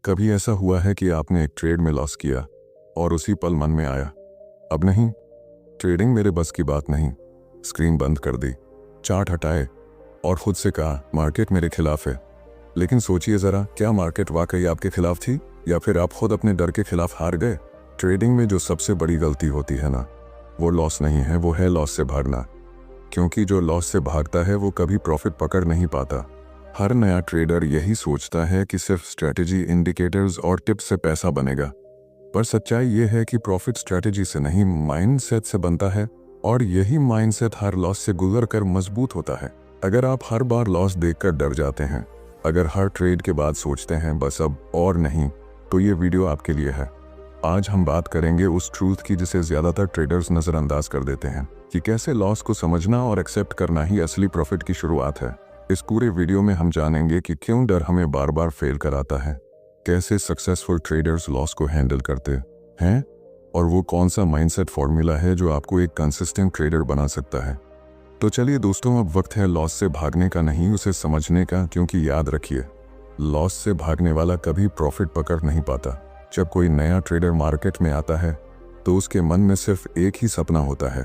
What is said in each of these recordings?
कभी ऐसा हुआ है कि आपने एक ट्रेड में लॉस किया और उसी पल मन में आया, अब नहीं, ट्रेडिंग मेरे बस की बात नहीं। स्क्रीन बंद कर दी, चार्ट हटाए और खुद से कहा मार्केट मेरे खिलाफ है। लेकिन सोचिए ज़रा, क्या मार्केट वाकई आपके खिलाफ थी या फिर आप खुद अपने डर के खिलाफ हार गए? ट्रेडिंग में जो सबसे बड़ी गलती होती है ना, वो लॉस नहीं है, वो है लॉस से भागना। क्योंकि जो लॉस से भागता है वो कभी प्रॉफिट पकड़ नहीं पाता। हर नया ट्रेडर यही सोचता है कि सिर्फ स्ट्रैटेजी, इंडिकेटर्स और टिप्स से पैसा बनेगा, पर सच्चाई ये है कि प्रॉफिट स्ट्रैटेजी से नहीं, माइंडसेट से बनता है। और यही माइंडसेट हर लॉस से गुजर कर मजबूत होता है। अगर आप हर बार लॉस देखकर डर जाते हैं, अगर हर ट्रेड के बाद सोचते हैं बस अब और नहीं, तो ये वीडियो आपके लिए है। आज हम बात करेंगे उस ट्रूथ की जिसे ज्यादातर ट्रेडर्स नजरअंदाज कर देते हैं, कि कैसे लॉस को समझना और एक्सेप्ट करना ही असली प्रॉफिट की शुरुआत है। इस पूरे वीडियो में हम जानेंगे कि क्यों डर हमें बार बार फेल कराता है, कैसे सक्सेसफुल ट्रेडर्स लॉस को हैंडल करते हैं, और वो कौन सा माइंडसेट फॉर्मूला है जो आपको एक कंसिस्टेंट ट्रेडर बना सकता है। तो चलिए दोस्तों, अब वक्त है लॉस से भागने का नहीं, उसे समझने का। क्योंकि याद रखिए, लॉस से भागने वाला कभी प्रॉफिट पकड़ नहीं पाता। जब कोई नया ट्रेडर मार्केट में आता है तो उसके मन में सिर्फ एक ही सपना होता है,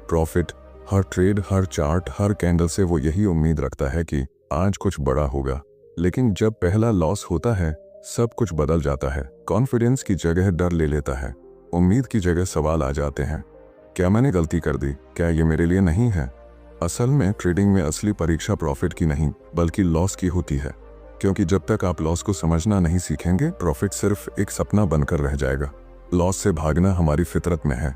प्रॉफिट। हर ट्रेड, हर चार्ट, हर कैंडल से वो यही उम्मीद रखता है कि आज कुछ बड़ा होगा। लेकिन जब पहला लॉस होता है, सब कुछ बदल जाता है। कॉन्फिडेंस की जगह डर ले लेता है, उम्मीद की जगह सवाल आ जाते हैं, क्या मैंने गलती कर दी? क्या ये मेरे लिए नहीं है? असल में ट्रेडिंग में असली परीक्षा प्रॉफिट की नहीं बल्कि लॉस की होती है। क्योंकि जब तक आप लॉस को समझना नहीं सीखेंगे, प्रॉफिट सिर्फ एक सपना बनकर रह जाएगा। लॉस से भागना हमारी फितरत में है,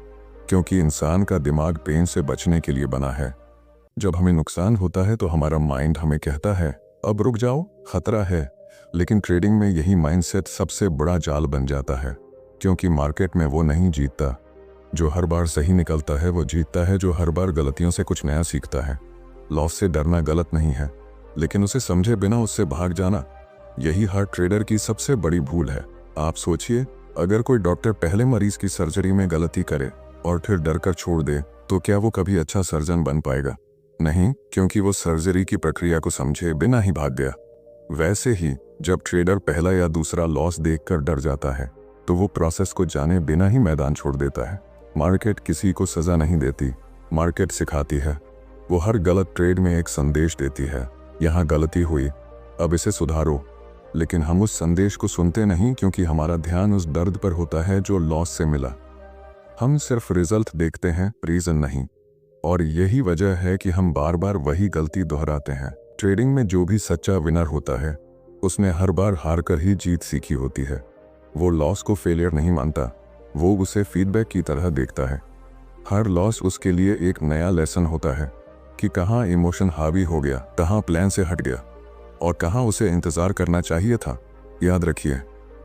क्योंकि इंसान का दिमाग पेन से बचने के लिए बना है। जब हमें नुकसान होता है तो हमारा माइंड हमें कहता है अब रुक जाओ, खतरा है। लेकिन ट्रेडिंग में यही माइंडसेट सबसे बड़ा जाल बन जाता है। क्योंकि मार्केट में वो नहीं जीतता जो हर बार सही निकलता है, वो जीतता है जो हर बार गलतियों से कुछ नया सीखता है। लॉस से डरना गलत नहीं है, लेकिन उसे समझे बिना उससे भाग जाना, यही हर ट्रेडर की सबसे बड़ी भूल है। आप सोचिए, अगर कोई डॉक्टर पहले मरीज की सर्जरी में गलती करे और फिर डर कर छोड़ दे, तो क्या वो कभी अच्छा सर्जन बन पाएगा? नहीं, क्योंकि वो सर्जरी की प्रक्रिया को समझे बिना ही भाग गया। वैसे ही जब ट्रेडर पहला या दूसरा लॉस देखकर डर जाता है, तो वो प्रोसेस को जाने बिना ही मैदान छोड़ देता है। मार्केट किसी को सजा नहीं देती, मार्केट सिखाती है। वो हर गलत ट्रेड में एक संदेश देती है, यहाँ गलती हुई, अब इसे सुधारो। लेकिन हम उस संदेश को सुनते नहीं, क्योंकि हमारा ध्यान उस दर्द पर होता है जो लॉस से मिला। हम सिर्फ रिजल्ट देखते हैं, रीजन नहीं। और यही वजह है कि हम बार बार वही गलती दोहराते हैं। ट्रेडिंग में जो भी सच्चा विनर होता है, उसने हर बार हार कर ही जीत सीखी होती है। वो लॉस को फेलियर नहीं मानता, वो उसे फीडबैक की तरह देखता है। हर लॉस उसके लिए एक नया लेसन होता है कि कहाँ इमोशन हावी हो गया, कहाँ प्लान से हट गया, और कहाँ उसे इंतज़ार करना चाहिए था। याद रखिए,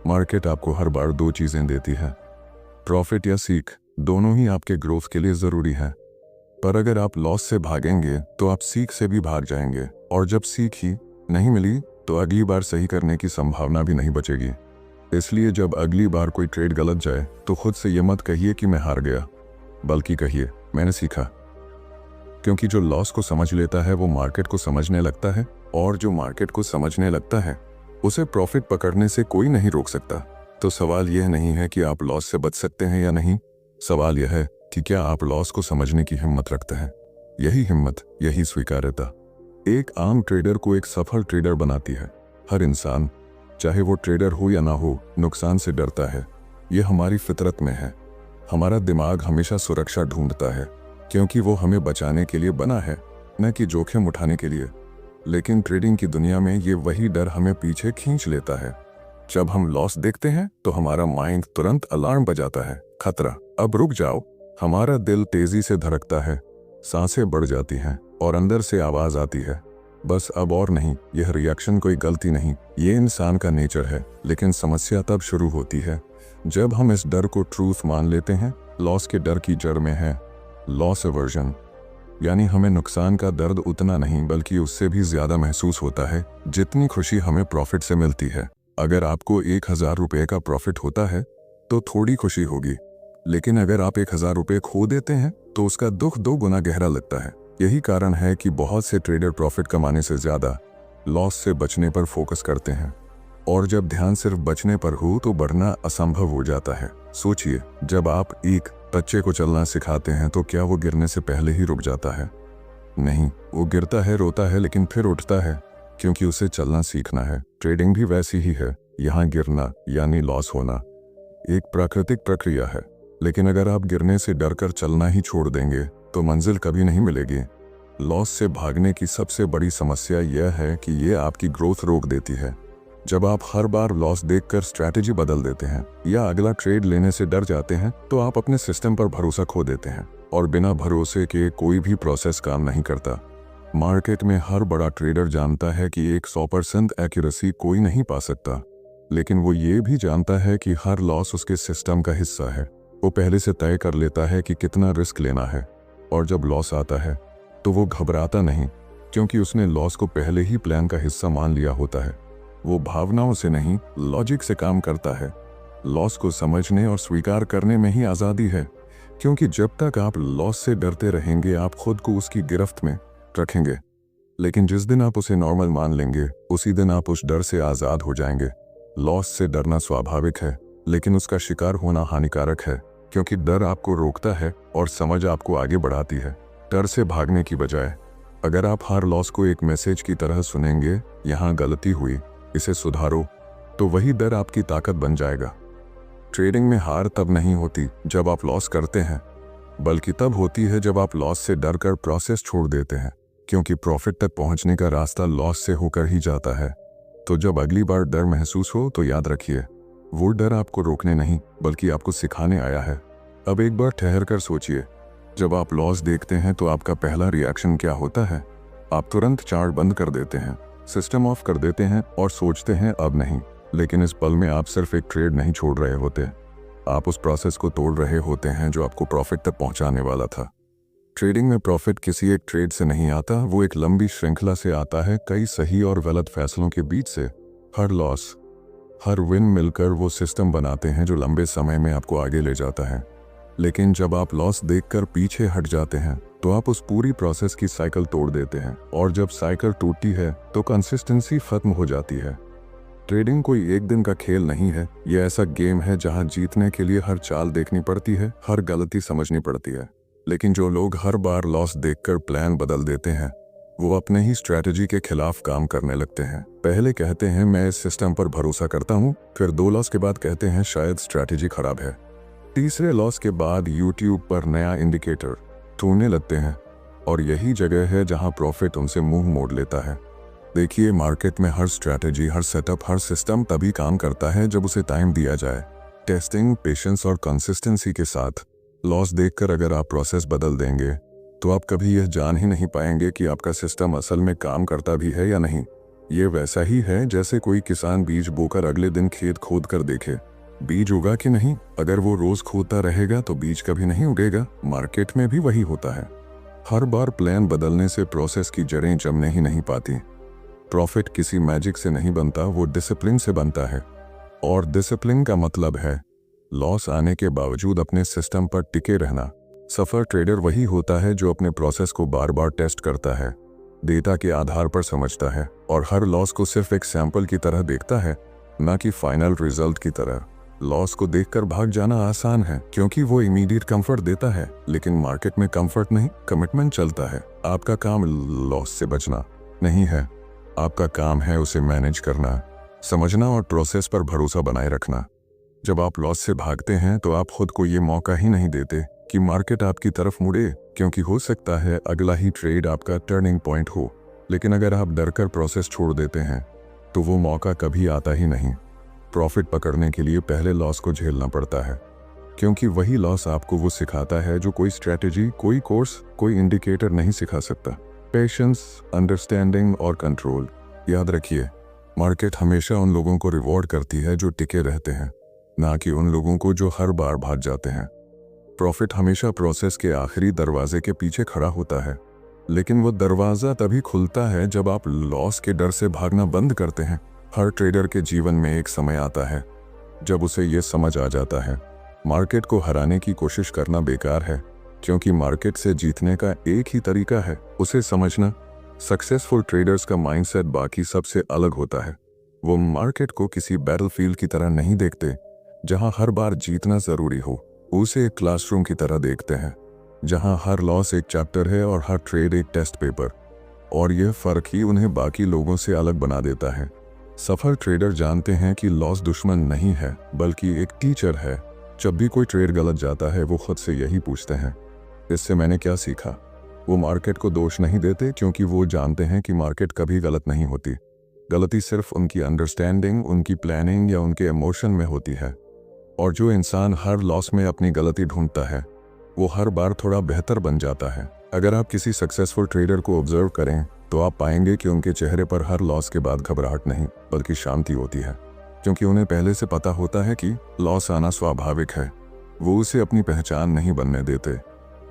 मार्केट आपको हर बार दो चीज़ें देती है, प्रॉफिट या सीख। दोनों ही आपके ग्रोथ के लिए ज़रूरी है। पर अगर आप लॉस से भागेंगे तो आप सीख से भी भाग जाएंगे, और जब सीख ही नहीं मिली तो अगली बार सही करने की संभावना भी नहीं बचेगी। इसलिए जब अगली बार कोई ट्रेड गलत जाए तो खुद से ये मत कहिए कि मैं हार गया, बल्कि कहिए मैंने सीखा। क्योंकि जो लॉस को समझ लेता है वो मार्केट को समझने लगता है, और जो मार्केट को समझने लगता है उसे प्रॉफिट पकड़ने से कोई नहीं रोक सकता। तो सवाल यह नहीं है कि आप लॉस से बच सकते हैं या नहीं, सवाल यह है कि क्या आप लॉस को समझने की हिम्मत रखते हैं। यही हिम्मत, यही स्वीकार्यता एक आम ट्रेडर को एक सफल ट्रेडर बनाती है। हर इंसान, चाहे वो ट्रेडर हो या ना हो, नुकसान से डरता है। यह हमारी फितरत में है। हमारा दिमाग हमेशा सुरक्षा ढूंढता है, क्योंकि वो हमें बचाने के लिए बना है, न कि जोखिम उठाने के लिए। लेकिन ट्रेडिंग की दुनिया में ये वही डर हमें पीछे खींच लेता है। जब हम लॉस देखते हैं तो हमारा माइंड तुरंत अलार्म बजाता है, खतरा, अब रुक जाओ। हमारा दिल तेजी से धड़कता है, सांसें बढ़ जाती हैं, और अंदर से आवाज आती है, बस अब और नहीं। यह रिएक्शन कोई गलती नहीं, ये इंसान का नेचर है। लेकिन समस्या तब शुरू होती है जब हम इस डर को ट्रूथ मान लेते हैं। लॉस के डर की जड़ में है लॉस अवर्जन, यानी हमें नुकसान का दर्द उतना नहीं बल्कि उससे भी ज्यादा महसूस होता है जितनी खुशी हमें प्रॉफिट से मिलती है। अगर आपको 1000 रुपये का प्रॉफिट होता है तो थोड़ी खुशी होगी, लेकिन अगर आप 1000 रुपये खो देते हैं तो उसका दुख 2 गुना गहरा लगता है। यही कारण है कि बहुत से ट्रेडर प्रॉफिट कमाने से ज्यादा लॉस से बचने पर फोकस करते हैं। और जब ध्यान सिर्फ बचने पर हो तो बढ़ना असंभव हो जाता है। सोचिए, जब आप एक बच्चे को चलना सिखाते हैं तो क्या वो गिरने से पहले ही रुक जाता है? नहीं, वो गिरता है, रोता है, लेकिन फिर उठता है, क्योंकि उसे चलना सीखना है। ट्रेडिंग भी वैसी ही है। यहाँ गिरना यानी लॉस होना एक प्राकृतिक प्रक्रिया है, लेकिन अगर आप गिरने से डरकर चलना ही छोड़ देंगे तो मंजिल कभी नहीं मिलेगी। लॉस से भागने की सबसे बड़ी समस्या यह है कि ये आपकी ग्रोथ रोक देती है। जब आप हर बार लॉस देखकर स्ट्रैटेजी बदल देते हैं या अगला ट्रेड लेने से डर जाते हैं तो आप अपने सिस्टम पर भरोसा खो देते हैं, और बिना भरोसे के कोई भी प्रोसेस काम नहीं करता। मार्केट में हर बड़ा ट्रेडर जानता है कि एक 100% एक्यूरेसी कोई नहीं पा सकता, लेकिन वो ये भी जानता है कि हर लॉस उसके सिस्टम का हिस्सा है। वो पहले से तय कर लेता है कि कितना रिस्क लेना है, और जब लॉस आता है तो वो घबराता नहीं, क्योंकि उसने लॉस को पहले ही प्लान का हिस्सा मान लिया होता है। वो भावनाओं से नहीं, लॉजिक से काम करता है। लॉस को समझने और स्वीकार करने में ही आज़ादी है, क्योंकि जब तक आप लॉस से डरते रहेंगे आप खुद को उसकी गिरफ्त में रखेंगे। लेकिन जिस दिन आप उसे नॉर्मल मान लेंगे उसी दिन आप उस डर से आज़ाद हो जाएंगे। लॉस से डरना स्वाभाविक है, लेकिन उसका शिकार होना हानिकारक है, क्योंकि डर आपको रोकता है और समझ आपको आगे बढ़ाती है। डर से भागने की बजाय अगर आप हर लॉस को एक मैसेज की तरह सुनेंगे, यहाँ गलती हुई, इसे सुधारो, तो वही डर आपकी ताकत बन जाएगा। ट्रेडिंग में हार तब नहीं होती जब आप लॉस करते हैं, बल्कि तब होती है जब आप लॉस से डरकर प्रोसेस छोड़ देते हैं, क्योंकि प्रॉफिट तक पहुंचने का रास्ता लॉस से होकर ही जाता है। तो जब अगली बार डर महसूस हो तो याद रखिए, वो डर आपको रोकने नहीं बल्कि आपको सिखाने आया है। अब एक बार ठहर कर सोचिए, जब आप लॉस देखते हैं तो आपका पहला रिएक्शन क्या होता है? आप तुरंत चार्ट बंद कर देते हैं, सिस्टम ऑफ कर देते हैं और सोचते हैं अब नहीं। लेकिन इस पल में आप सिर्फ एक ट्रेड नहीं छोड़ रहे होते, आप उस प्रोसेस को तोड़ रहे होते हैं जो आपको प्रॉफिट तक पहुंचाने वाला था। ट्रेडिंग में प्रॉफिट किसी एक ट्रेड से नहीं आता, वो एक लंबी श्रृंखला से आता है, कई सही और गलत फैसलों के बीच से। हर लॉस, हर विन मिलकर वो सिस्टम बनाते हैं जो लंबे समय में आपको आगे ले जाता है। लेकिन जब आप लॉस देखकर पीछे हट जाते हैं तो आप उस पूरी प्रोसेस की साइकिल तोड़ देते हैं, और जब साइकिल टूटती है तो कंसिस्टेंसी खत्म हो जाती है। ट्रेडिंग कोई एक दिन का खेल नहीं है, ये ऐसा गेम है जहां जीतने के लिए हर चाल देखनी पड़ती है, हर गलती समझनी पड़ती है। लेकिन जो लोग हर बार लॉस देखकर प्लान बदल देते हैं, वो अपने ही स्ट्रैटेजी के खिलाफ काम करने लगते हैं। पहले कहते हैं मैं इस सिस्टम पर भरोसा करता हूँ, फिर 2 लॉस के बाद कहते हैं शायद स्ट्रैटेजी खराब है, तीसरे लॉस के बाद यूट्यूब पर नया इंडिकेटर ढूंढने लगते हैं, और यही जगह है जहां प्रॉफिट उनसे मुंह मोड़ लेता है। देखिए, मार्केट में हर स्ट्रैटेजी, हर सेटअप, हर सिस्टम तभी काम करता है जब उसे टाइम दिया जाए। टेस्टिंग, पेशेंस और कंसिस्टेंसी के साथ। लॉस देखकर अगर आप प्रोसेस बदल देंगे तो आप कभी यह जान ही नहीं पाएंगे कि आपका सिस्टम असल में काम करता भी है या नहीं। ये वैसा ही है जैसे कोई किसान बीज बोकर अगले दिन खेत खोद कर देखे बीज उगा कि नहीं। अगर वो रोज खोदता रहेगा तो बीज कभी नहीं उगेगा। मार्केट में भी वही होता है, हर बार प्लान बदलने से प्रोसेस की जड़ें जमने ही नहीं पाती। प्रॉफिट किसी मैजिक से नहीं बनता, वो डिसिप्लिन से बनता है, और डिसिप्लिन का मतलब है लॉस आने के बावजूद अपने सिस्टम पर टिके रहना। सफल ट्रेडर वही होता है जो अपने प्रोसेस को बार बार टेस्ट करता है, डेटा के आधार पर समझता है, और हर लॉस को सिर्फ एक सैंपल की तरह देखता है, न कि फाइनल रिजल्ट की तरह। लॉस को देखकर भाग जाना आसान है क्योंकि वो इमीडिएट कंफर्ट देता है, लेकिन मार्केट में कंफर्ट नहीं, कमिटमेंट चलता है। आपका काम लॉस से बचना नहीं है, आपका काम है उसे मैनेज करना, समझना और प्रोसेस पर भरोसा बनाए रखना। जब आप लॉस से भागते हैं तो आप खुद को ये मौका ही नहीं देते कि मार्केट आपकी तरफ मुड़े, क्योंकि हो सकता है अगला ही ट्रेड आपका टर्निंग पॉइंट हो। लेकिन अगर आप डरकर प्रोसेस छोड़ देते हैं तो वो मौका कभी आता ही नहीं। प्रॉफिट पकड़ने के लिए पहले लॉस को झेलना पड़ता है, क्योंकि वही लॉस आपको वो सिखाता है जो कोई स्ट्रैटेजी, कोई कोर्स, कोई इंडिकेटर नहीं सिखा सकता। पेशेंस, अंडरस्टैंडिंग और कंट्रोल। याद रखिए, मार्केट हमेशा उन लोगों को रिवॉर्ड करती है जो टिके रहते हैं, ना कि उन लोगों को जो हर बार भाग जाते हैं। प्रॉफिट हमेशा प्रोसेस के आखिरी दरवाजे के पीछे खड़ा होता है, लेकिन वो दरवाज़ा तभी खुलता है जब आप लॉस के डर से भागना बंद करते हैं। हर ट्रेडर के जीवन में एक समय आता है जब उसे ये समझ आ जाता है मार्केट को हराने की कोशिश करना बेकार है, क्योंकि मार्केट से जीतने का एक ही तरीका है, उसे समझना। सक्सेसफुल ट्रेडर्स का माइंडसेट बाकी सबसे अलग होता है। वो मार्केट को किसी बैटलफील्ड की तरह नहीं देखते जहां हर बार जीतना जरूरी हो। उसे एक क्लासरूम की तरह देखते हैं जहां हर लॉस एक चैप्टर है और हर ट्रेड एक टेस्ट पेपर। और यह फर्क ही उन्हें बाकी लोगों से अलग बना देता है। सफल ट्रेडर जानते हैं कि लॉस दुश्मन नहीं है बल्कि एक टीचर है। जब भी कोई ट्रेड गलत जाता है वो खुद से यही पूछते हैं, इससे मैंने क्या सीखा। वो मार्केट को दोष नहीं देते क्योंकि वो जानते हैं कि मार्केट कभी गलत नहीं होती। गलती सिर्फ उनकी अंडरस्टैंडिंग, उनकी प्लानिंग या उनके इमोशन में होती है। और जो इंसान हर लॉस में अपनी गलती ढूंढता है वो हर बार थोड़ा बेहतर बन जाता है। अगर आप किसी सक्सेसफुल ट्रेडर को ऑब्जर्व करें तो आप पाएंगे कि उनके चेहरे पर हर लॉस के बाद घबराहट नहीं बल्कि शांति होती है, क्योंकि उन्हें पहले से पता होता है कि लॉस आना स्वाभाविक है। वो उसे अपनी पहचान नहीं बनने देते।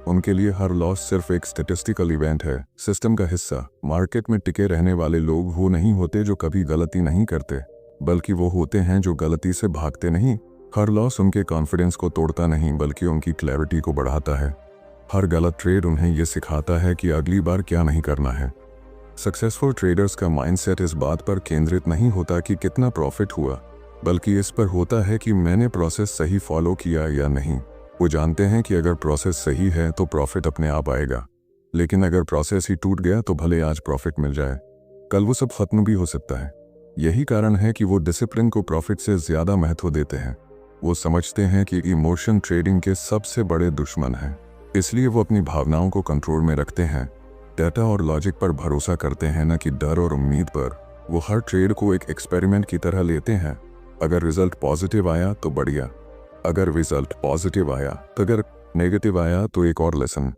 उनके लिए हर लॉस सिर्फ एक स्टैटिस्टिकल इवेंट है, सिस्टम का हिस्सा। मार्केट में टिके रहने वाले लोग वो नहीं होते जो कभी गलती नहीं करते, बल्कि वो होते हैं जो गलती से भागते नहीं। हर लॉस उनके कॉन्फिडेंस को तोड़ता नहीं बल्कि उनकी क्लैरिटी को बढ़ाता है। हर गलत ट्रेड उन्हें ये सिखाता है कि अगली बार क्या नहीं करना है। सक्सेसफुल ट्रेडर्स का माइंडसेट इस बात पर केंद्रित नहीं होता कि कितना प्रॉफिट हुआ, बल्कि इस पर होता है कि मैंने प्रोसेस सही फॉलो किया या नहीं। वो जानते हैं कि अगर प्रोसेस सही है तो प्रॉफिट अपने आप आएगा, लेकिन अगर प्रोसेस ही टूट गया तो भले आज प्रॉफिट मिल जाए, कल वो सब खत्म भी हो सकता है। यही कारण है कि वो डिसिप्लिन को प्रॉफिट से ज्यादा महत्व देते हैं। वो समझते हैं कि इमोशन ट्रेडिंग के सबसे बड़े दुश्मन हैं, इसलिए वो अपनी भावनाओं को कंट्रोल में रखते हैं। डेटा और लॉजिक पर भरोसा करते हैं, न कि डर और उम्मीद पर। वो हर ट्रेड को एक एक्सपेरिमेंट की तरह लेते हैं। अगर रिजल्ट पॉजिटिव आया तो बढ़िया, अगर रिजल्ट पॉजिटिव आया तो, अगर नेगेटिव आया तो एक और लेसन।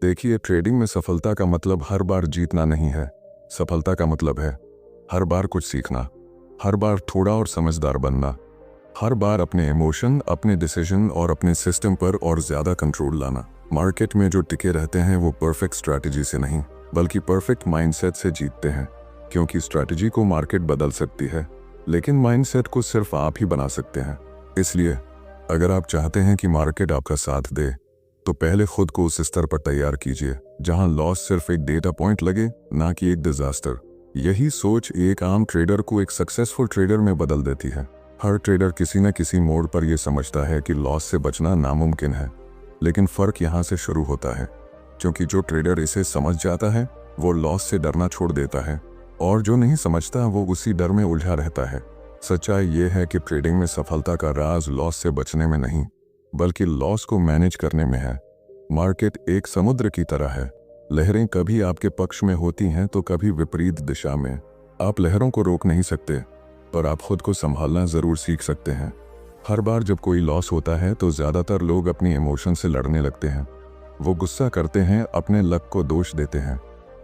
देखिए, ट्रेडिंग में सफलता का मतलब हर बार जीतना नहीं है। सफलता का मतलब है हर बार कुछ सीखना, हर बार थोड़ा और समझदार बनना, हर बार अपने इमोशन, अपने डिसीजन और अपने सिस्टम पर और ज्यादा कंट्रोल लाना। मार्केट में जो टिके रहते हैं वो परफेक्ट स्ट्रैटेजी से नहीं बल्कि परफेक्ट माइंडसेट से जीतते हैं, क्योंकि स्ट्रैटेजी को मार्केट बदल सकती है लेकिन माइंडसेट को सिर्फ आप ही बना सकते हैं। इसलिए अगर आप चाहते हैं कि मार्केट आपका साथ दे तो पहले खुद को उस स्तर पर तैयार कीजिए जहां लॉस सिर्फ एक डेटा पॉइंट लगे, ना कि एक डिजास्टर। यही सोच एक आम ट्रेडर को एक सक्सेसफुल ट्रेडर में बदल देती है। हर ट्रेडर किसी न किसी मोड़ पर यह समझता है कि लॉस से बचना नामुमकिन है, लेकिन फर्क यहां से शुरू होता है, क्योंकि जो ट्रेडर इसे समझ जाता है वो लॉस से डरना छोड़ देता है, और जो नहीं समझता वो उसी डर में उलझा रहता है। सच्चाई ये है कि ट्रेडिंग में सफलता का राज लॉस से बचने में नहीं बल्कि लॉस को मैनेज करने में है। मार्केट एक समुद्र की तरह है। लहरें कभी आपके पक्ष में होती हैं तो कभी विपरीत दिशा में। आप लहरों को रोक नहीं सकते, पर आप खुद को संभालना जरूर सीख सकते हैं। हर बार जब कोई लॉस होता है तो ज्यादातर लोग अपनी इमोशन से लड़ने लगते हैं। वो गुस्सा करते हैं, अपने लक को दोष देते हैं,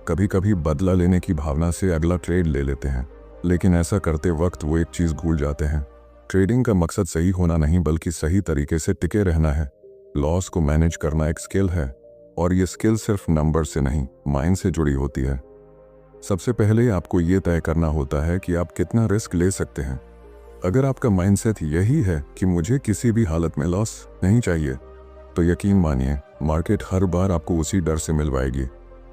कभी कभी बदला लेने की भावना से अगला ट्रेड ले लेते हैं। लेकिन ऐसा करते वक्त वो एक चीज भूल जाते हैं, ट्रेडिंग का मकसद सही होना नहीं बल्कि सही तरीके से टिके रहना है। लॉस को मैनेज करना एक स्किल है, और ये स्किल सिर्फ नंबर से नहीं, माइंड से जुड़ी होती है। सबसे पहले आपको ये तय करना होता है कि आप कितना रिस्क ले सकते हैं। अगर आपका माइंडसेट यही है कि मुझे किसी भी हालत में लॉस नहीं चाहिए, तो यकीन मानिए मार्केट हर बार आपको उसी डर से मिलवाएगी।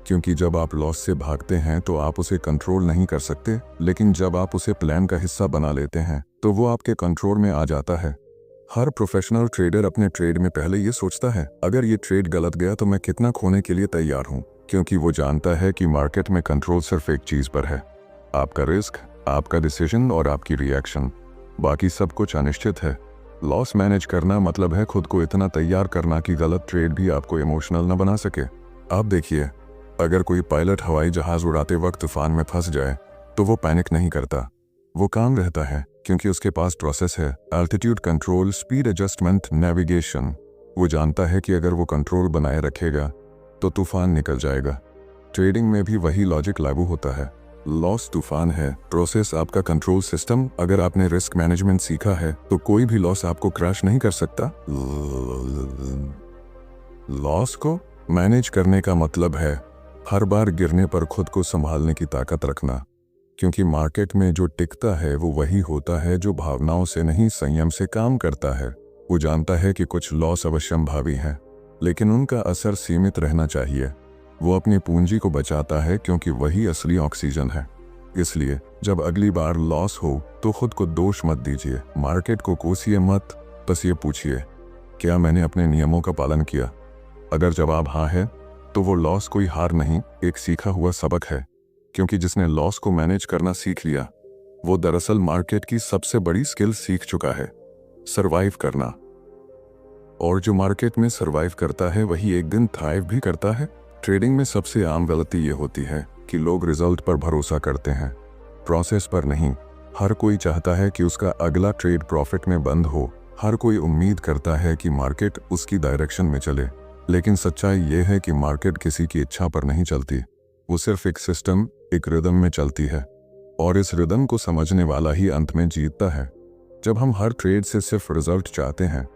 क्योंकि जब आप लॉस से भागते हैं तो आप उसे कंट्रोल नहीं कर सकते, लेकिन जब आप उसे प्लान का हिस्सा बना लेते हैं तो वो आपके कंट्रोल में आ जाता है। हर प्रोफेशनल ट्रेडर अपने ट्रेड में पहले ये सोचता है, अगर ये ट्रेड गलत गया तो मैं कितना खोने के लिए तैयार हूँ, क्योंकि वो जानता है कि मार्केट में कंट्रोल सिर्फ एक चीज पर है, आपका रिस्क, आपका डिसीजन और आपकी रिएक्शन। बाकी सब कुछ अनिश्चित है। लॉस मैनेज करना मतलब है खुद को इतना तैयार करना कि गलत ट्रेड भी आपको इमोशनल न बना सके। आप देखिए, अगर कोई पायलट हवाई जहाज उड़ाते वक्त तूफान में फंस जाए तो वो पैनिक नहीं करता, वो काम रहता है, क्योंकि उसके पास प्रोसेस है, altitude control, speed adjustment, navigation. वो जानता है कि अगर वो कंट्रोल बनाए रखेगा तो तूफान निकल जाएगा। ट्रेडिंग में भी वही लॉजिक लागू होता है। लॉस तूफान है, प्रोसेस आपका कंट्रोल सिस्टम। अगर आपने रिस्क मैनेजमेंट सीखा है तो कोई भी लॉस आपको क्रैश नहीं कर सकता। लॉस को मैनेज करने का मतलब है हर बार गिरने पर खुद को संभालने की ताकत रखना, क्योंकि मार्केट में जो टिकता है वो वही होता है जो भावनाओं से नहीं, संयम से काम करता है। वो जानता है कि कुछ लॉस अवश्यंभावी हैं, लेकिन उनका असर सीमित रहना चाहिए। वो अपनी पूंजी को बचाता है क्योंकि वही असली ऑक्सीजन है। इसलिए जब अगली बार लॉस हो तो खुद को दोष मत दीजिए, मार्केट को कोसिए मत, बस ये पूछिए, क्या मैंने अपने नियमों का पालन किया? अगर जवाब हाँ है तो वो लॉस कोई हार नहीं, एक सीखा हुआ सबक है। क्योंकि जिसने लॉस को मैनेज करना सीख लिया वो दरअसल मार्केट की सबसे बड़ी स्किल सीख चुका है, सरवाइव करना। और जो मार्केट में सरवाइव करता है वही एक दिन थ्राइव भी करता है। ट्रेडिंग में सबसे आम गलती ये होती है कि लोग रिजल्ट पर भरोसा करते हैं, प्रोसेस पर नहीं। हर कोई चाहता है कि उसका अगला ट्रेड प्रॉफिट में बंद हो, हर कोई उम्मीद करता है कि मार्केट उसकी डायरेक्शन में चले। लेकिन सच्चाई ये है कि मार्केट किसी की इच्छा पर नहीं चलती, वो सिर्फ एक सिस्टम, एक रिदम में चलती है, और इस रिदम को समझने वाला ही अंत में जीतता है। जब हम हर ट्रेड से सिर्फ रिजल्ट चाहते हैं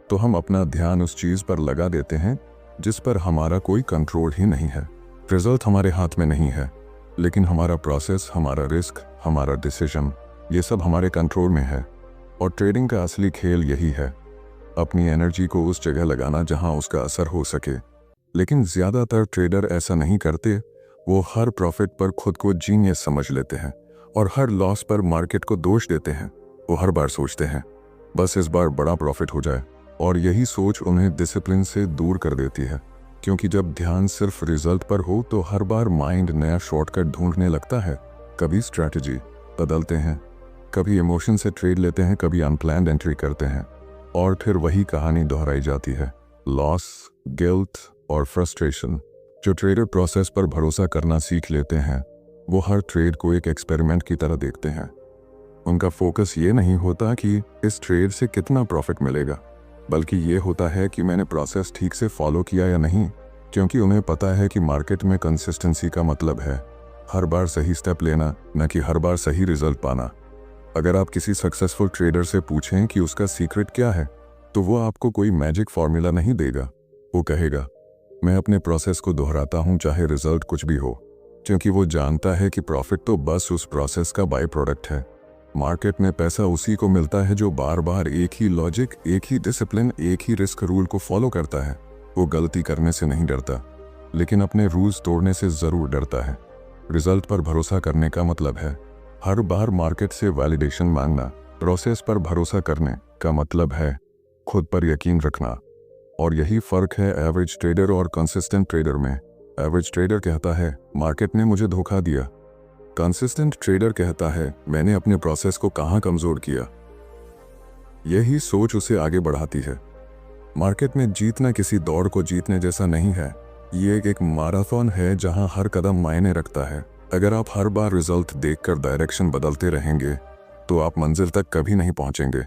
तो हम अपना ध्यान उस चीज़ पर लगा देते हैं जिस पर हमारा कोई कंट्रोल ही नहीं है। रिजल्ट हमारे हाथ में नहीं है, लेकिन हमारा प्रोसेस, हमारा रिस्क, हमारा डिसीजन, ये सब हमारे कंट्रोल में है। और ट्रेडिंग का असली खेल यही है, अपनी एनर्जी को उस जगह लगाना जहां उसका असर हो सके। लेकिन ज़्यादातर ट्रेडर ऐसा नहीं करते, वो हर प्रॉफिट पर खुद को जीनियस समझ लेते हैं और हर लॉस पर मार्केट को दोष देते हैं। वो हर बार सोचते हैं बस इस बार बड़ा प्रॉफिट हो जाए, और यही सोच उन्हें डिसिप्लिन से दूर कर देती है। क्योंकि जब ध्यान सिर्फ रिजल्ट पर हो तो हर बार माइंड नया शॉर्टकट ढूंढने लगता है। कभी स्ट्रैटेजी बदलते हैं, कभी इमोशन से ट्रेड लेते हैं, कभी अनप्लान्ड एंट्री करते हैं, और फिर वही कहानी दोहराई जाती है, लॉस, गिल्ट और फ्रस्ट्रेशन। जो ट्रेडर प्रोसेस पर भरोसा करना सीख लेते हैं वो हर ट्रेड को एक एक्सपेरिमेंट की तरह देखते हैं। उनका फोकस ये नहीं होता कि इस ट्रेड से कितना प्रॉफिट मिलेगा, बल्कि ये होता है कि मैंने प्रोसेस ठीक से फॉलो किया या नहीं। क्योंकि उन्हें पता है कि मार्केट में कंसिस्टेंसी का मतलब है हर बार सही स्टेप लेना, न कि हर बार सही रिजल्ट पाना। अगर आप किसी सक्सेसफुल ट्रेडर से पूछें कि उसका सीक्रेट क्या है तो वो आपको कोई मैजिक फॉर्मूला नहीं देगा। वो कहेगा, मैं अपने प्रोसेस को दोहराता हूँ चाहे रिजल्ट कुछ भी हो, क्योंकि वो जानता है कि प्रॉफिट तो बस उस प्रोसेस का बाय प्रोडक्ट है। मार्केट में पैसा उसी को मिलता है जो बार बार एक ही लॉजिक, एक ही डिसिप्लिन, एक ही रिस्क रूल को फॉलो करता है। वो गलती करने से नहीं डरता, लेकिन अपने रूल्स तोड़ने से ज़रूर डरता है। रिजल्ट पर भरोसा करने का मतलब है हर बार मार्केट से वैलिडेशन मांगना। प्रोसेस पर भरोसा करने का मतलब है खुद पर यकीन रखना। और यही फ़र्क है एवरेज ट्रेडर और कंसिस्टेंट ट्रेडर में। एवरेज ट्रेडर कहता है मार्केट ने मुझे धोखा दिया, कंसिस्टेंट ट्रेडर कहता है मैंने अपने प्रोसेस को कहाँ कमज़ोर किया। यही सोच उसे आगे बढ़ाती है। मार्केट में जीतना किसी दौड़ को जीतने जैसा नहीं है, ये एक मैराथन है जहां हर कदम मायने रखता है। अगर आप हर बार रिजल्ट देखकर डायरेक्शन बदलते रहेंगे तो आप मंजिल तक कभी नहीं पहुंचेंगे।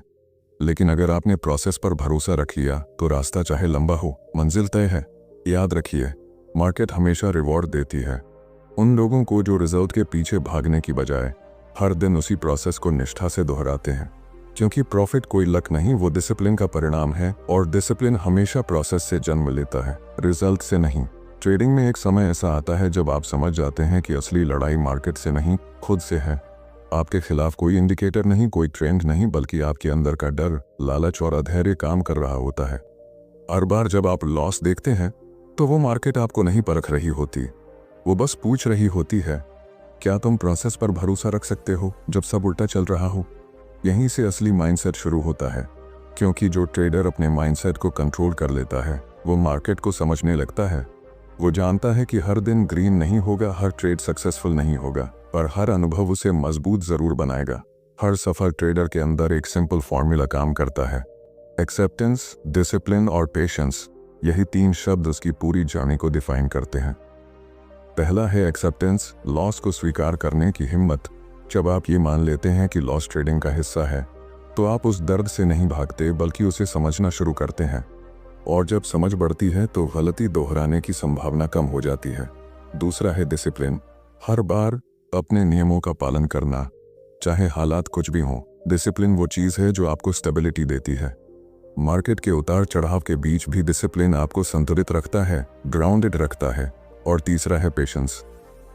लेकिन अगर आपने प्रोसेस पर भरोसा रख लिया तो रास्ता चाहे लंबा हो, मंजिल तय है। याद रखिए, मार्केट हमेशा रिवॉर्ड देती है उन लोगों को जो रिजल्ट के पीछे भागने की बजाय हर दिन उसी प्रोसेस को निष्ठा से दोहराते हैं। क्योंकि प्रॉफिट कोई लक नहीं, वो डिसिप्लिन का परिणाम है, और डिसिप्लिन हमेशा प्रोसेस से जन्म लेता है, रिजल्ट से नहीं। ट्रेडिंग में एक समय ऐसा आता है जब आप समझ जाते हैं कि असली लड़ाई मार्केट से नहीं, खुद से है। आपके खिलाफ कोई इंडिकेटर नहीं, कोई ट्रेंड नहीं, बल्कि आपके अंदर का डर, लालच और अधैर्य काम कर रहा होता है। हर बार जब आप लॉस देखते हैं तो वो मार्केट आपको नहीं परख रही होती, वो बस पूछ रही होती है क्या तुम प्रोसेस पर भरोसा रख सकते हो जब सब उल्टा चल रहा हो। यहीं से असली माइंडसेट शुरू होता है। क्योंकि जो ट्रेडर अपने माइंडसेट को कंट्रोल कर लेता है वो मार्केट को समझने लगता है। वो जानता है कि हर दिन ग्रीन नहीं होगा, हर ट्रेड सक्सेसफुल नहीं होगा, पर हर अनुभव उसे मजबूत जरूर बनाएगा। हर सफल ट्रेडर के अंदर एक सिंपल फॉर्मूला काम करता है, एक्सेप्टेंस, डिसिप्लिन और पेशेंस। यही 3 शब्द उसकी पूरी जर्नी को डिफाइन करते हैं। पहला है एक्सेप्टेंस, लॉस को स्वीकार करने की हिम्मत। जब आप ये मान लेते हैं कि लॉस ट्रेडिंग का हिस्सा है तो आप उस दर्द से नहीं भागते बल्कि उसे समझना शुरू करते हैं। और जब समझ बढ़ती है तो गलती दोहराने की संभावना कम हो जाती है। दूसरा है डिसिप्लिन, हर बार अपने नियमों का पालन करना, चाहे हालात कुछ भी हों। डिसिप्लिन वो चीज़ है जो आपको स्टेबिलिटी देती है। मार्केट के उतार चढ़ाव के बीच भी डिसिप्लिन आपको संतुलित रखता है, ग्राउंडेड रखता है। और तीसरा है पेशेंस,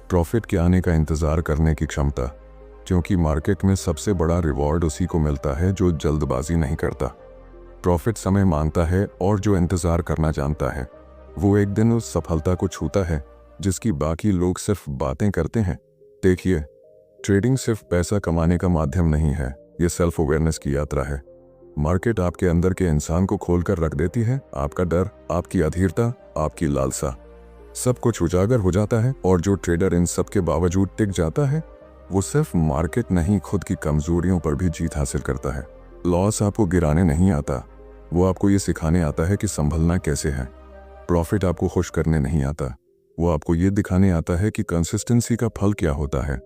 प्रॉफिट के आने का इंतज़ार करने की क्षमता। क्योंकि मार्केट में सबसे बड़ा रिवॉर्ड उसी को मिलता है जो जल्दबाजी नहीं करता। प्रॉफिट समय मांगता है, और जो इंतज़ार करना जानता है वो एक दिन उस सफलता को छूता है जिसकी बाकी लोग सिर्फ बातें करते हैं। देखिए, ट्रेडिंग सिर्फ पैसा कमाने का माध्यम नहीं है, ये सेल्फ अवेयरनेस की यात्रा है। मार्केट आपके अंदर के इंसान को खोलकर रख देती है। आपका डर, आपकी अधीरता, आपकी लालसा, सब कुछ उजागर हो जाता है। और जो ट्रेडर इन सब के बावजूद टिक जाता है, वो सिर्फ मार्केट नहीं, खुद की कमजोरियों पर भी जीत हासिल करता है। लॉस आपको गिराने नहीं आता, वो आपको ये सिखाने आता है कि संभलना कैसे है। प्रॉफिट आपको खुश करने नहीं आता, वो आपको ये दिखाने आता है कि कंसिस्टेंसी का फल क्या होता है।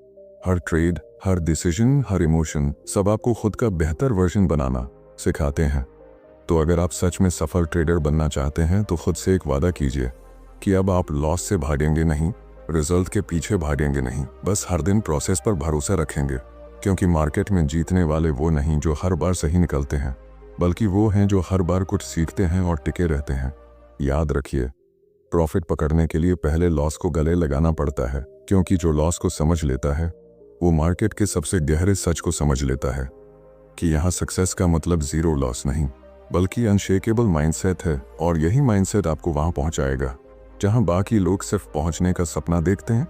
हर ट्रेड, हर डिसीजन, हर इमोशन, सब आपको खुद का बेहतर वर्जन बनाना सिखाते हैं। तो अगर आप सच में सफल ट्रेडर बनना चाहते हैं तो खुद से एक वादा कीजिए कि अब आप लॉस से भागेंगे नहीं, रिजल्ट के पीछे भागेंगे नहीं, बस हर दिन प्रोसेस पर भरोसा रखेंगे। क्योंकि मार्केट में जीतने वाले वो नहीं जो हर बार सही निकलते हैं, बल्कि वो हैं जो हर बार कुछ सीखते हैं और टिके रहते हैं। याद रखिए, प्रॉफिट पकड़ने के लिए पहले लॉस को गले लगाना पड़ता है, क्योंकि जो लॉस को समझ लेता है वो मार्केट के सबसे गहरे सच को समझ लेता है कि यहाँ सक्सेस का मतलब जीरो लॉस नहीं, बल्कि अनशेकेबल माइंडसेट है। और यही माइंडसेट आपको वहां पहुंचाएगा जहां बाकी लोग सिर्फ पहुंचने का सपना देखते हैं।